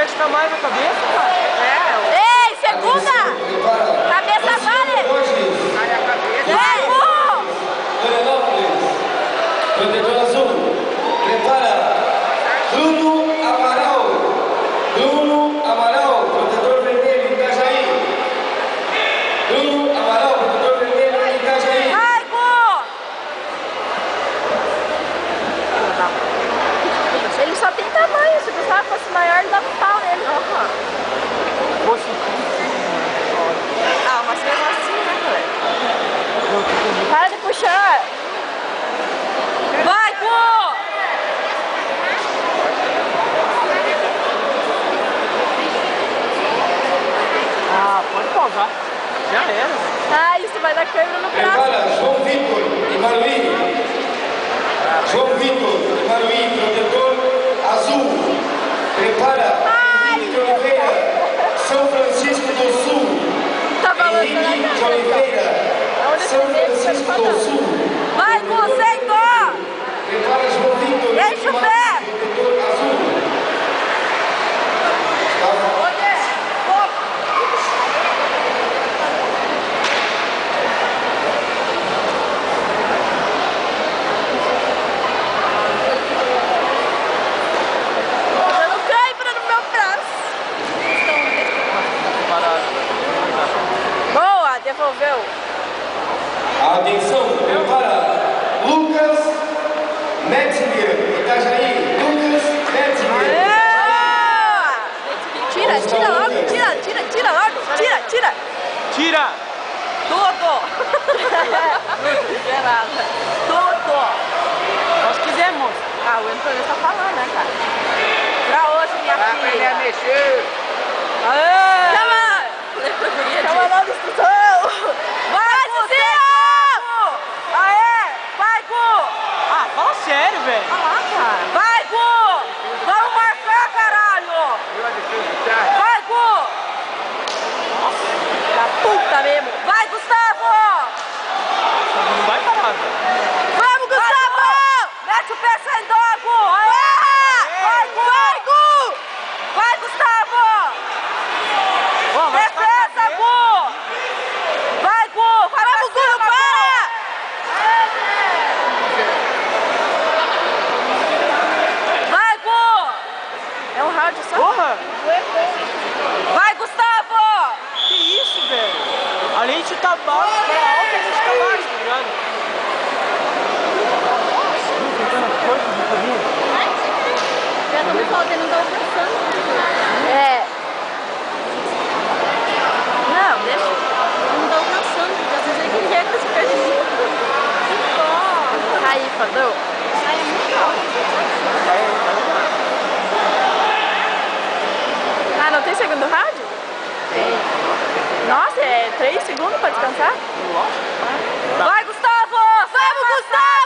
mexe mais a cabeça, cara. Ei, segunda! Cabeça vale! Vai, burro! Protetor azul, prepara. Bruno Amaral, protetor vermelho, Itajaí. Bruno Amaral, protetor vermelho, Itajaí. Vai, burro! Ele só tem tamanho, se o Gustavo fosse maior, ele dava um pau nele. Poxa, Ah, mas mesmo assim, né, galera? Para de puxar! Vai, burro! ah, pode pausar. Já era. Ah, isso vai dar câimbra no braço. Prepara, João Vitor e Maruí. João Vitor e Maruí, protetor azul. Prepara, Henrique Oliveira, São Francisco do Sul. Tá balançando Henrique a de cara. Oliveira, São Francisco do Sul. Vai, burro, sentou! Prepara, João Vitor Deixa e o Maruí, pé. protetor azul. Dando câimbra no meu braço. Boa, devolveu. Atenção, prepara. Lucas Metzinger, Itajaí. Lucas Metzinger. Tira logo, tira logo, tira. Tira! Tudo. Gerada. Tudo. Nós quisemos. Ah, o Antônio tá falando, né, cara? Pra hoje, minha filha. a mexer. Chama logo instrução. Vai, Cicinho! Aê, vai, Gu. Ah, fala sério, velho. Vai, Gu. Vamos marcar, caralho. Vai, Gu. Da puta mesmo. Vai, Gustavo. Não vai parar, velho. Vamos, Gustavo. Mete o pé sem dó, Gu. Aê. Vai, Gu. Vai, Gustavo. Ó, vai ficar Defesa, Gu. Vai, Gu. Vamos, Gu, não para. Vai, Gu. É um round só. Porra! Vai, Gustavo. Que isso, velho? A gente tá baixo, pra alta, a gente tá baixo, tá ligado? Eu não me falta, não tá alcançando. É. Não, deixa. Não tá alcançando, porque às vezes ele quer que se perde muito. Aí, fadou. Aí é muito alto. Ah, não tem segundo rádio? Tem. Nossa, é 3 segundos pra descansar? Vai, Gustavo! Vamos, Gustavo!